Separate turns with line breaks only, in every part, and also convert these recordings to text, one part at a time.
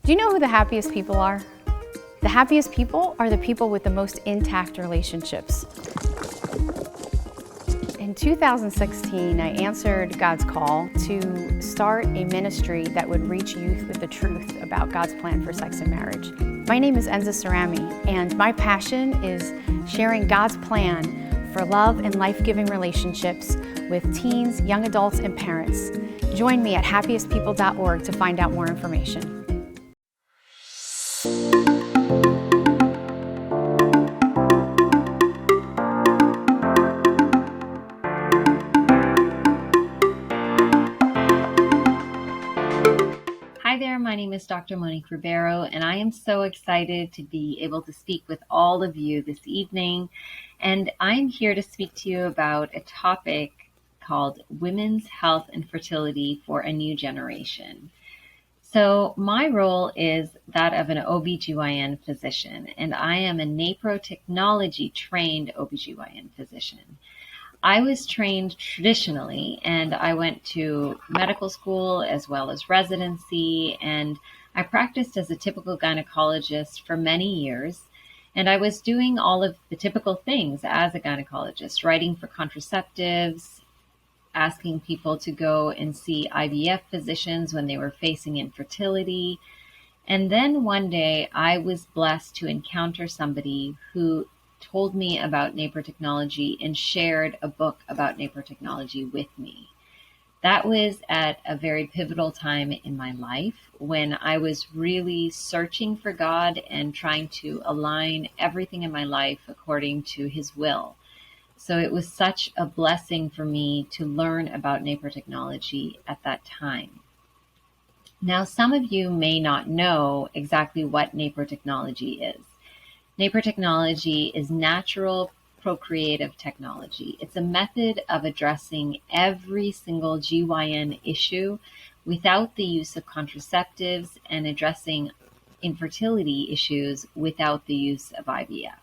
Do you know who the happiest people are? The happiest people are the people with the most intact relationships. In 2016, I answered God's call to start a ministry that would reach youth with the truth about God's plan for sex and marriage. My name is Enza Cerami, and my passion is sharing God's plan for love and life-giving relationships with teens, young adults, and parents. Join me at happiestpeople.org to find out more information.
Hi there, my name is Dr. Monique Ruberu, and I am so excited to be able to speak with all of you this evening. And I'm here to speak to you about a topic called Women's Health and Fertility for a New Generation. So my role is that of an OBGYN physician, and I am a NaPro Technology trained OBGYN physician. I was trained traditionally, and I went to medical school as well as residency, and I practiced as a typical gynecologist for many years. And I was doing all of the typical things as a gynecologist, writing for contraceptives, asking people to go and see IVF physicians when they were facing infertility. And then one day I was blessed to encounter somebody who told me about NaPro Technology and shared a book about NaPro Technology with me. That was at a very pivotal time in my life when I was really searching for God and trying to align everything in my life according to His will. So it was such a blessing for me to learn about NaPro Technology at that time. Now, some of you may not know exactly what NaPro Technology is. NaPro Technology is natural procreative technology. It's a method of addressing every single GYN issue without the use of contraceptives and addressing infertility issues without the use of IVF.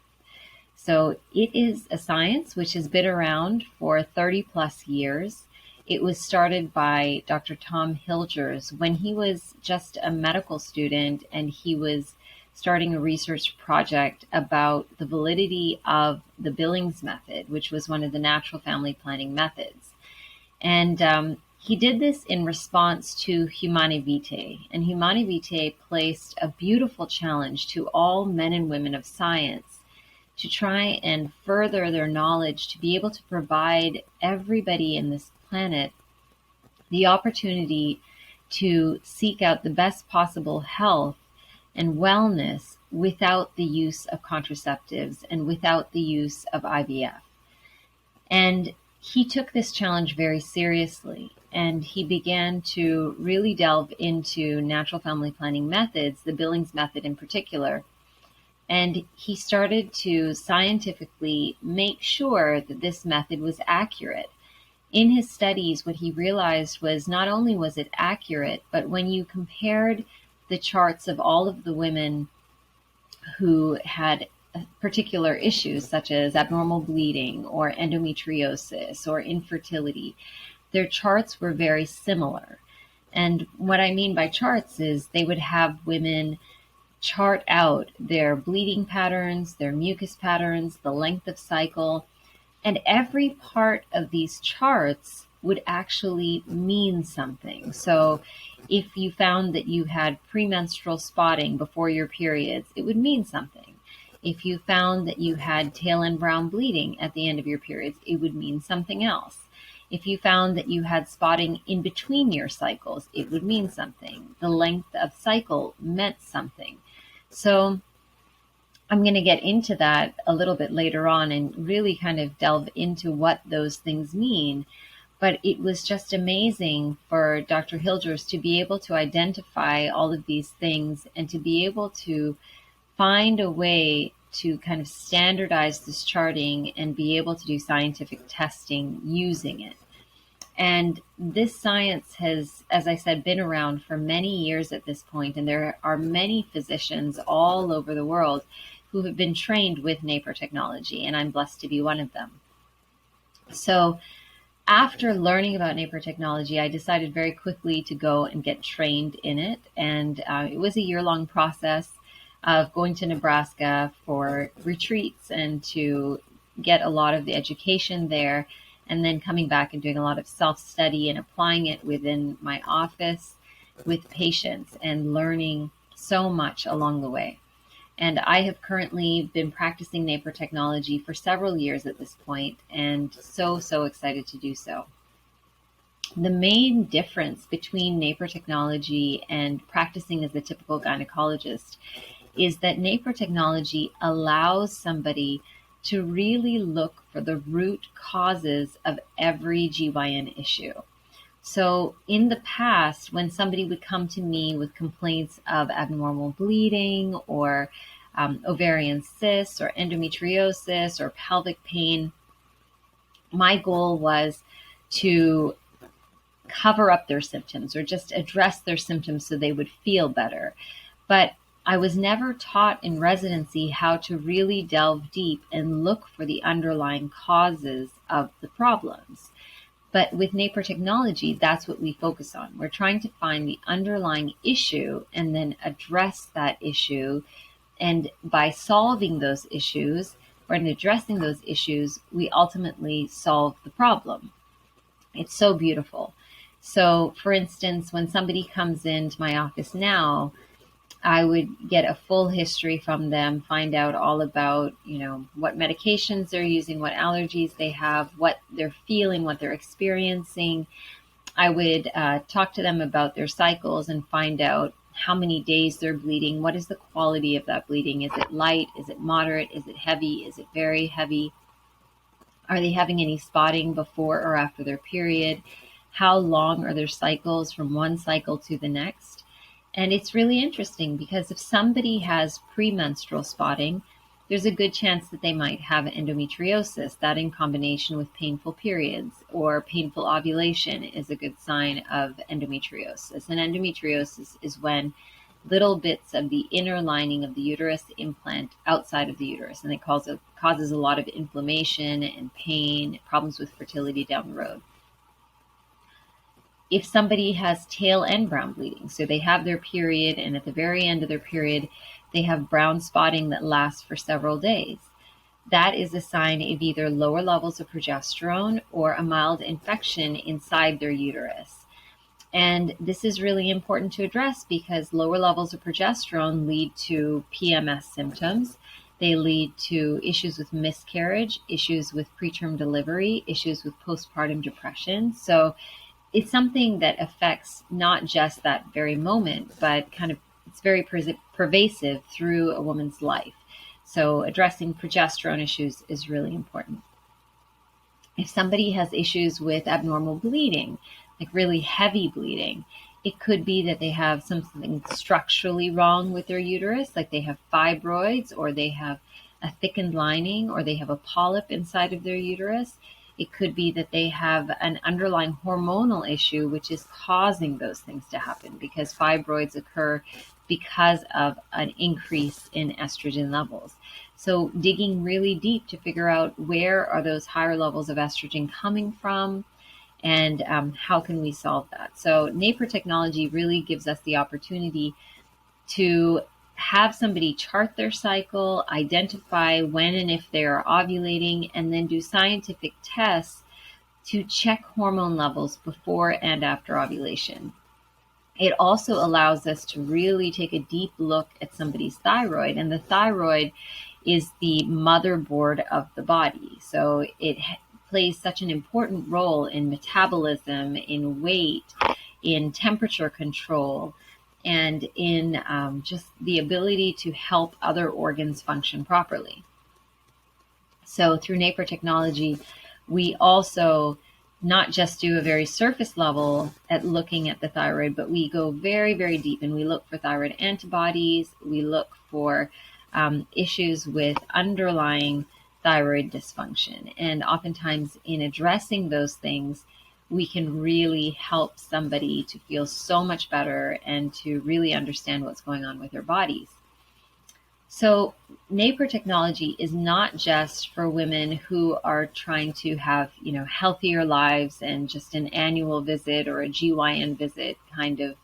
So it is a science which has been around for 30 plus years. It was started by Dr. Tom Hilgers when he was just a medical student, and he was starting a research project about the validity of the Billings method, which was one of the natural family planning methods. And he did this in response to Humanae Vitae. And Humanae Vitae placed a beautiful challenge to all men and women of science to try and further their knowledge to be able to provide everybody in this planet the opportunity to seek out the best possible health and wellness without the use of contraceptives and without the use of IVF. And he took this challenge very seriously, and he began to really delve into natural family planning methods, the Billings method in particular. And he started to scientifically make sure that this method was accurate. In his studies, what he realized was not only was it accurate, but when you compared the charts of all of the women who had particular issues such as abnormal bleeding or endometriosis or infertility, their charts were very similar. And what I mean by charts is they would have women chart out their bleeding patterns, their mucus patterns, the length of cycle, and every part of these charts would actually mean something. So if you found that you had premenstrual spotting before your periods, it would mean something. If you found that you had tail and brown bleeding at the end of your periods, it would mean something else. If you found that you had spotting in between your cycles, it would mean something. The length of cycle meant something. So I'm going to get into that a little bit later on and really kind of delve into what those things mean. But it was just amazing for Dr. Hilgers to be able to identify all of these things and to be able to find a way to kind of standardize this charting and be able to do scientific testing using it. And this science has, as I said, been around for many years at this point, and there are many physicians all over the world who have been trained with NaPro Technology, and I'm blessed to be one of them. So After learning about NaPro technology, I decided very quickly to go and get trained in it. And it was a year-long process of going to Nebraska for retreats and to get a lot of the education there, and then coming back and doing a lot of self-study and applying it within my office with patients and learning so much along the way. And I have currently been practicing NaPro technology for several years at this point, and so excited to do so. The main difference between NaPro technology and practicing as a typical gynecologist is that NaPro technology allows somebody to really look for the root causes of every GYN issue. So in the past, when somebody would come to me with complaints of abnormal bleeding or ovarian cysts or endometriosis or pelvic pain, my goal was to cover up their symptoms or just address their symptoms so they would feel better. But I was never taught in residency how to really delve deep and look for the underlying causes of the problems. But with NaPro technology, that's what we focus on. We're trying to find the underlying issue and then address that issue. And by solving those issues or in addressing those issues, we ultimately solve the problem. It's so beautiful. So for instance, when somebody comes into my office now, I would get a full history from them, find out all about, what medications they're using, what allergies they have, what they're feeling, what they're experiencing. I would talk to them about their cycles and find out how many days they're bleeding. What is the quality of that bleeding? Is it light? Is it moderate? Is it heavy? Is it very heavy? Are they having any spotting before or after their period? How long are their cycles from one cycle to the next? And it's really interesting because if somebody has premenstrual spotting, there's a good chance that they might have endometriosis. That in combination with painful periods or painful ovulation is a good sign of endometriosis. And endometriosis is when little bits of the inner lining of the uterus implant outside of the uterus, and it causes a lot of inflammation and pain, problems with fertility down the road. If somebody has tail end brown bleeding, so they have their period and at the very end of their period, they have brown spotting that lasts for several days, that is a sign of either lower levels of progesterone or a mild infection inside their uterus. And this is really important to address because lower levels of progesterone lead to PMS symptoms. They lead to issues with miscarriage, issues with preterm delivery, issues with postpartum depression. So it's something that affects not just that very moment, but it's very pervasive through a woman's life. So addressing progesterone issues is really important. If somebody has issues with abnormal bleeding, like really heavy bleeding, it could be that they have something structurally wrong with their uterus, like they have fibroids or they have a thickened lining or they have a polyp inside of their uterus. It could be that they have an underlying hormonal issue, which is causing those things to happen because fibroids occur because of an increase in estrogen levels. So digging really deep to figure out where are those higher levels of estrogen coming from and how can we solve that. So NaPro technology really gives us the opportunity to have somebody chart their cycle, identify when and if they are ovulating, and then do scientific tests to check hormone levels before and after ovulation. It also allows us to really take a deep look at somebody's thyroid, and the thyroid is the motherboard of the body. So it plays such an important role in metabolism, in weight, in temperature control, and in just the ability to help other organs function properly. So through NaPro technology, we also not just do a very surface level at looking at the thyroid, but we go very, very deep and we look for thyroid antibodies. We look for issues with underlying thyroid dysfunction. And oftentimes in addressing those things, we can really help somebody to feel so much better and to really understand what's going on with their bodies. So NaPro technology is not just for women who are trying to have, healthier lives and just an annual visit or a GYN visit kind of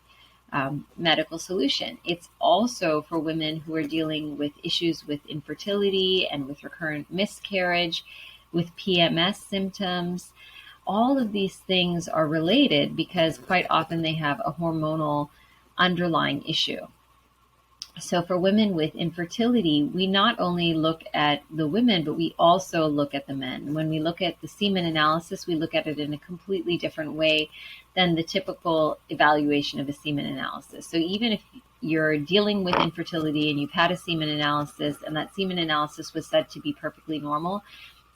medical solution. It's also for women who are dealing with issues with infertility and with recurrent miscarriage, with PMS symptoms. All of these things are related because quite often they have a hormonal underlying issue. So for women with infertility, we not only look at the women, but we also look at the men. When we look at the semen analysis, we look at it in a completely different way than the typical evaluation of a semen analysis. So even if you're dealing with infertility and you've had a semen analysis and that semen analysis was said to be perfectly normal,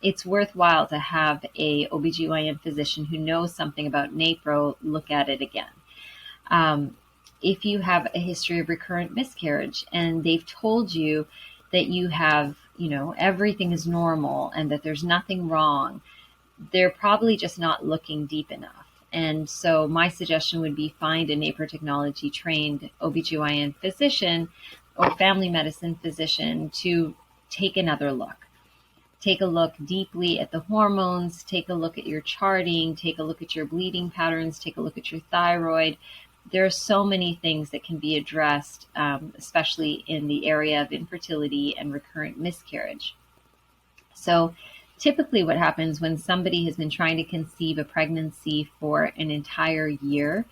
it's worthwhile to have a OBGYN physician who knows something about NaPro look at it again. If you have a history of recurrent miscarriage and they've told you that you have, everything is normal and that there's nothing wrong, they're probably just not looking deep enough. And so my suggestion would be find a NaPro technology trained OBGYN physician or family medicine physician to take another look. Take a look deeply at the hormones, take a look at your charting, take a look at your bleeding patterns, take a look at your thyroid. There are so many things that can be addressed, especially in the area of infertility and recurrent miscarriage. So typically what happens when somebody has been trying to conceive a pregnancy for an entire year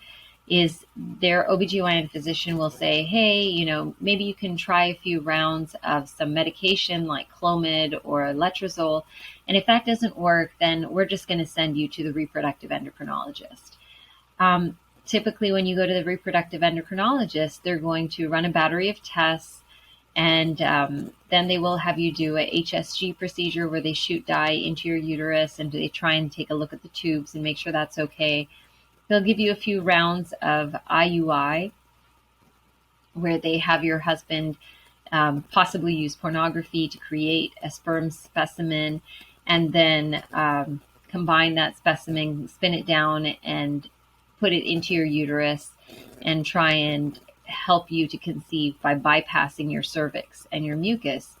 is their OBGYN physician will say, hey, maybe you can try a few rounds of some medication like Clomid or letrozole. And if that doesn't work, then we're just going to send you to the reproductive endocrinologist. Typically, when you go to the reproductive endocrinologist, they're going to run a battery of tests, and then they will have you do a HSG procedure where they shoot dye into your uterus and they try and take a look at the tubes and make sure that's okay. They'll give you a few rounds of IUI where they have your husband possibly use pornography to create a sperm specimen and then combine that specimen, spin it down, and put it into your uterus and try and help you to conceive by bypassing your cervix and your mucus.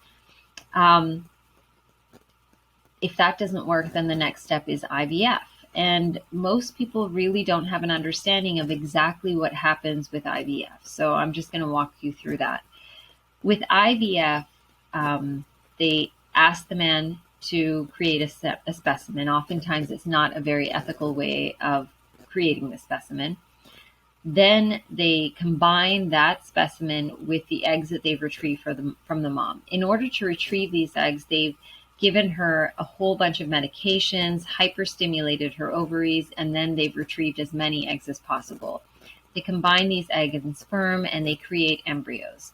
If that doesn't work, then the next step is IVF. And most people really don't have an understanding of exactly what happens with IVF. So I'm just going to walk you through that. With IVF, they ask the man to create a specimen. Oftentimes it's not a very ethical way of creating the specimen. Then they combine that specimen with the eggs that they've retrieved from the mom. In order to retrieve these eggs, they've given her a whole bunch of medications, hyperstimulated her ovaries, and then they've retrieved as many eggs as possible. They combine these eggs and sperm and they create embryos.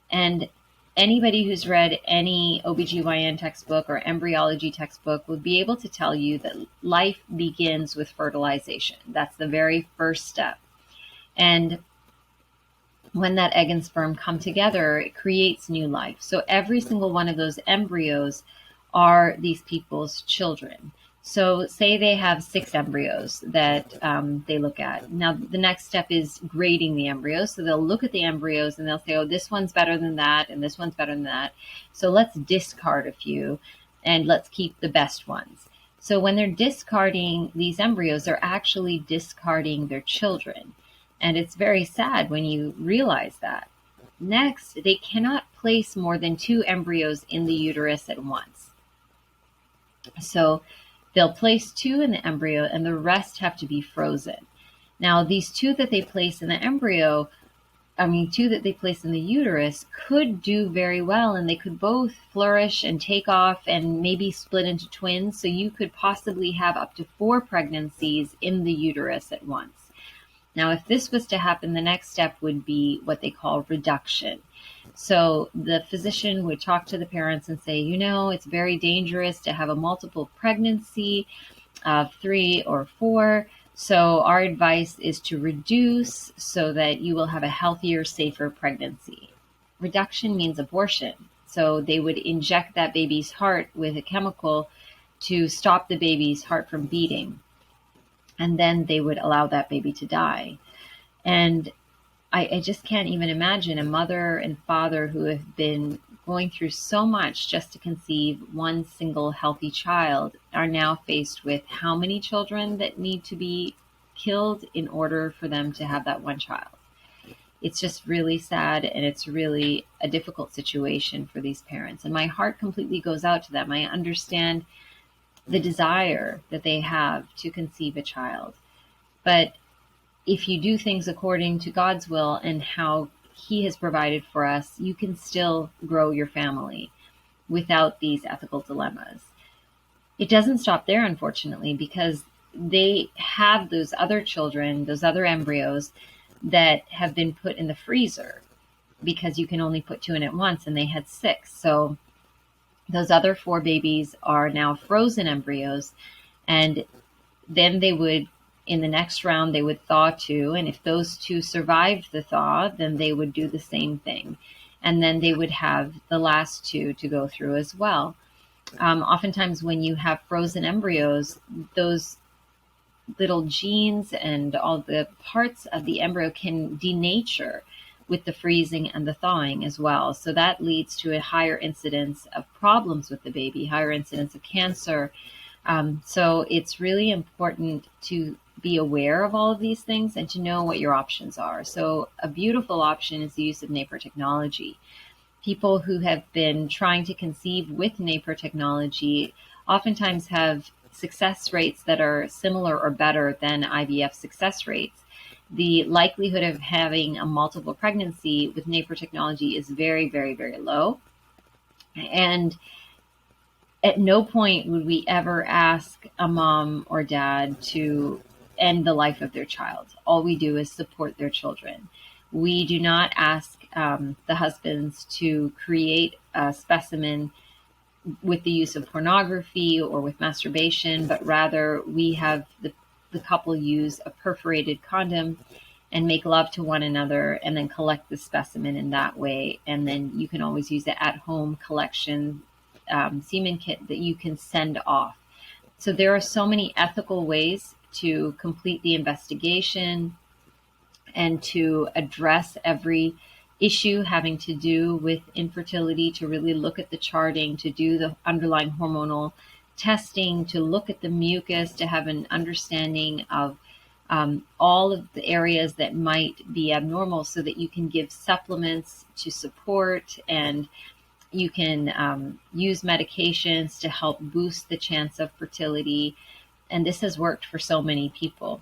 And anybody who's read any OBGYN textbook or embryology textbook would be able to tell you that life begins with fertilization. That's the very first step. And when that egg and sperm come together, it creates new life. So every single one of those embryos are these people's children. So say they have 6 embryos that they look at. Now, the next step is grading the embryos. So they'll look at the embryos and they'll say, oh, this one's better than that, and this one's better than that. So let's discard a few and let's keep the best ones. So when they're discarding these embryos, they're actually discarding their children. And it's very sad when you realize that. Next, they cannot place more than 2 embryos in the uterus at once. So they'll place 2 in the embryo and the rest have to be frozen. Now, these 2 that they place in the embryo, 2 that they place in the uterus could do very well, and they could both flourish and take off and maybe split into twins. So you could possibly have up to 4 pregnancies in the uterus at once. Now, if this was to happen, the next step would be what they call reduction. So the physician would talk to the parents and say, it's very dangerous to have a multiple pregnancy of 3 or 4. So our advice is to reduce so that you will have a healthier, safer pregnancy. Reduction means abortion. So they would inject that baby's heart with a chemical to stop the baby's heart from beating. And then they would allow that baby to die. And I just can't even imagine a mother and father who have been going through so much just to conceive one single healthy child are now faced with how many children that need to be killed in order for them to have that one child. It's just really sad, and it's really a difficult situation for these parents. And my heart completely goes out to them. I understand the desire that they have to conceive a child. But if you do things according to God's will and how He has provided for us, you can still grow your family without these ethical dilemmas. It doesn't stop there, unfortunately, because they have those other children, those other embryos that have been put in the freezer because you can only put 2 in at once, and they had 6. So those other 4 babies are now frozen embryos, and then they would, in the next round, they would thaw 2, and if those 2 survived the thaw, then they would do the same thing. And then they would have the last 2 to go through as well. Oftentimes when you have frozen embryos, those little genes and all the parts of the embryo can denature with the freezing and the thawing as well. So that leads to a higher incidence of problems with the baby, higher incidence of cancer. So it's really important to be aware of all of these things and to know what your options are. So a beautiful option is the use of NaPro technology. People who have been trying to conceive with NaPro technology oftentimes have success rates that are similar or better than IVF success rates. The likelihood of having a multiple pregnancy with NaPro technology is very, very, very low. And at no point would we ever ask a mom or dad to end the life of their child. All we do is support their children. We do not ask the husbands to create a specimen with the use of pornography or with masturbation, but rather we have the couple use a perforated condom and make love to one another and then collect the specimen in that way. And then you can always use it at home collection semen kit that you can send off. So there are so many ethical ways to complete the investigation and to address every issue having to do with infertility, to really look at the charting, to do the underlying hormonal testing, to look at the mucus, to have an understanding of all of the areas that might be abnormal so that you can give supplements to support, and you can use medications to help boost the chance of fertility. And this has worked for so many people.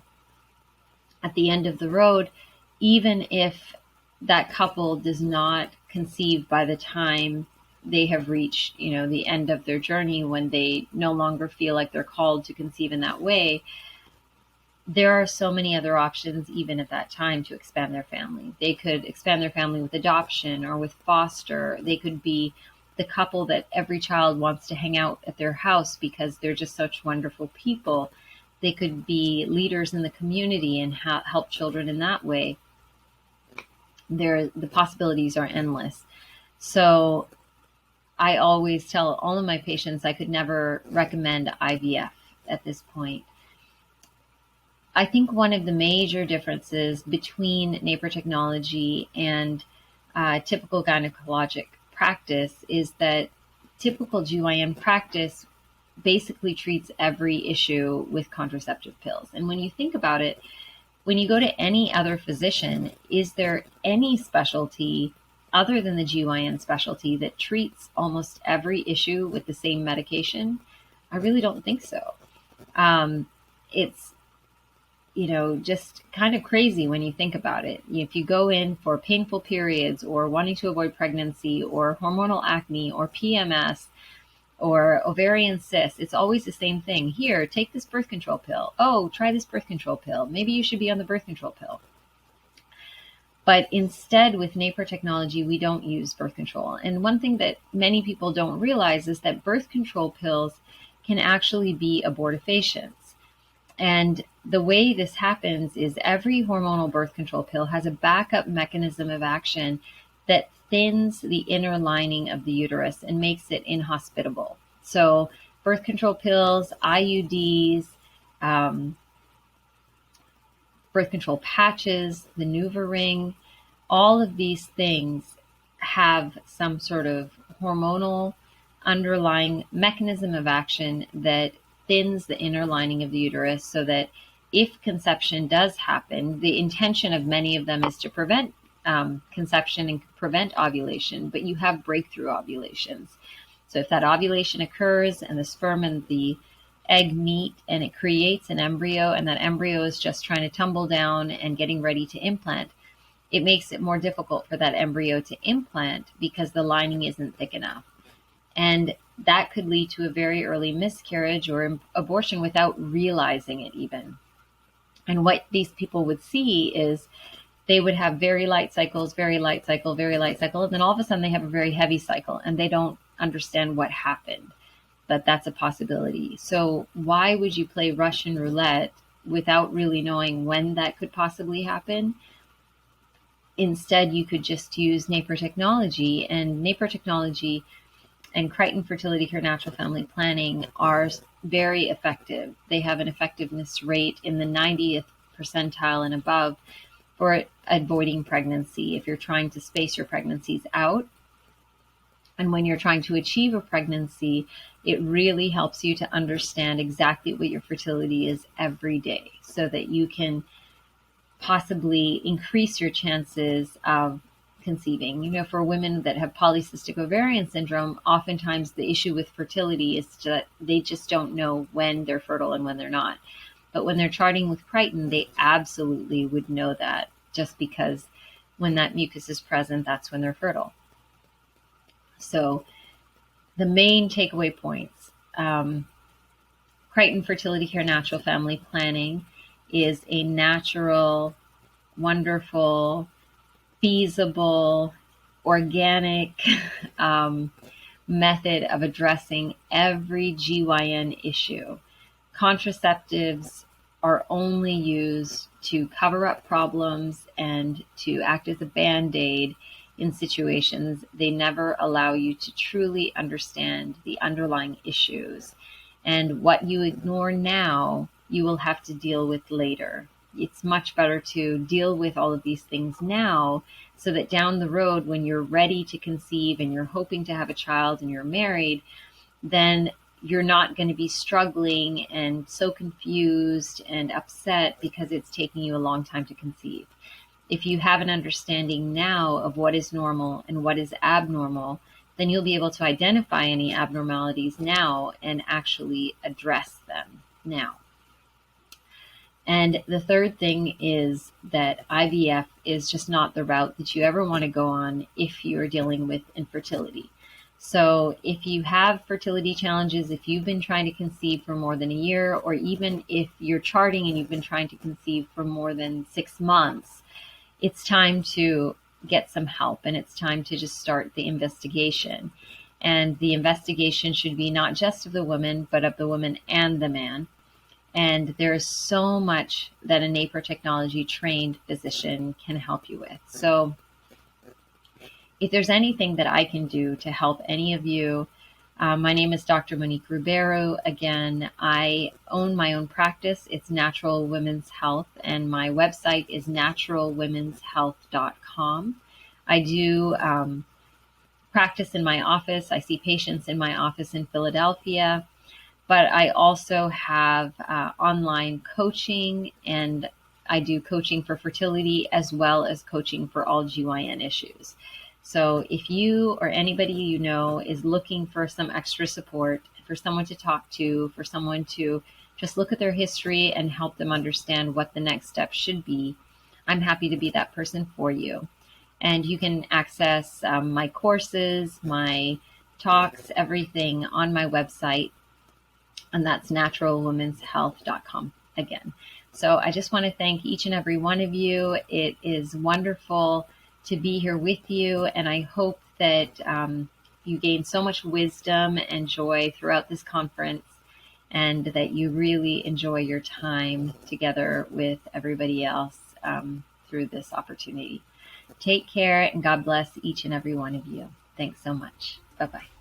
At the end of the road, even if that couple does not conceive by the time they have reached, the end of their journey, when they no longer feel like they're called to conceive in that way, there are so many other options even at that time to expand their family. They could expand their family with adoption or with foster. They could be the couple that every child wants to hang out at their house because they're just such wonderful people. They could be leaders in the community and help children in that way. The possibilities are endless. So I always tell all of my patients I could never recommend IVF at this point. I think one of the major differences between NaPro technology and typical gynecologic practice is that typical GYN practice basically treats every issue with contraceptive pills. And when you think about it, when you go to any other physician, is there any specialty other than the GYN specialty that treats almost every issue with the same medication? I really don't think so. It's just kind of crazy when you think about it. If you go in for painful periods or wanting to avoid pregnancy or hormonal acne or PMS or ovarian cysts, it's always the same thing. Here, take this birth control pill. Oh, try this birth control pill. Maybe you should be on the birth control pill. But instead, with NaPro technology, we don't use birth control. And one thing that many people don't realize is that birth control pills can actually be abortifacients. And the way this happens is every hormonal birth control pill has a backup mechanism of action that thins the inner lining of the uterus and makes it inhospitable. So birth control pills, IUDs, birth control patches, the NuvaRing, all of these things have some sort of hormonal underlying mechanism of action that thins the inner lining of the uterus, so that if conception does happen, the intention of many of them is to prevent conception and prevent ovulation, but you have breakthrough ovulations. So if that ovulation occurs and the sperm and the egg meet and it creates an embryo, and that embryo is just trying to tumble down and getting ready to implant, it makes it more difficult for that embryo to implant because the lining isn't thick enough. And that could lead to a very early miscarriage or abortion without realizing it even. And what these people would see is they would have very light cycles, very light cycle, very light cycle. And then all of a sudden they have a very heavy cycle and they don't understand what happened. But that's a possibility. So why would you play Russian roulette without really knowing when that could possibly happen? Instead, you could just use NaPro Technology, and NaPro Technology and Crichton Fertility Care Natural Family Planning are very effective. They have an effectiveness rate in the 90th percentile and above for avoiding pregnancy if you're trying to space your pregnancies out. And when you're trying to achieve a pregnancy, it really helps you to understand exactly what your fertility is every day, so that you can possibly increase your chances of conceiving. You know, for women that have polycystic ovarian syndrome, oftentimes the issue with fertility is that they just don't know when they're fertile and when they're not. But when they're charting with Crichton, they absolutely would know that, just because when that mucus is present, that's when they're fertile. So the main takeaway points, Crichton Fertility Care Natural Family Planning is a natural, wonderful, feasible, organic method of addressing every GYN issue. Contraceptives are only used to cover up problems and to act as a Band-Aid in situations. They never allow you to truly understand the underlying issues. And what you ignore now, you will have to deal with later. It's much better to deal with all of these things now, so that down the road, when you're ready to conceive and you're hoping to have a child and you're married, then you're not going to be struggling and so confused and upset because it's taking you a long time to conceive. If you have an understanding now of what is normal and what is abnormal, then you'll be able to identify any abnormalities now and actually address them now. And the third thing is that IVF is just not the route that you ever want to go on if you're dealing with infertility. So if you have fertility challenges, if you've been trying to conceive for more than a year, or even if you're charting and you've been trying to conceive for more than 6 months, it's time to get some help, and it's time to just start the investigation. And the investigation should be not just of the woman, but of the woman and the man. And there is so much that a NaPro Technology trained physician can help you with. So if there's anything that I can do to help any of you, my name is Dr. Monique Ruberu. Again, I own my own practice. It's Natural Women's Health, and my website is naturalwomenshealth.com. I do practice in my office. I see patients in my office in Philadelphia, but I also have online coaching, and I do coaching for fertility as well as coaching for all GYN issues. So if you or anybody you know is looking for some extra support, for someone to talk to, for someone to just look at their history and help them understand what the next step should be, I'm happy to be that person for you. And you can access my courses, my talks, everything on my website, and that's naturalwomenshealth.com again. So I just want to thank each and every one of you. It is wonderful to be here with you, and I hope that you gain so much wisdom and joy throughout this conference, and that you really enjoy your time together with everybody else through this opportunity. Take care, and God bless each and every one of you. Thanks so much. Bye-bye.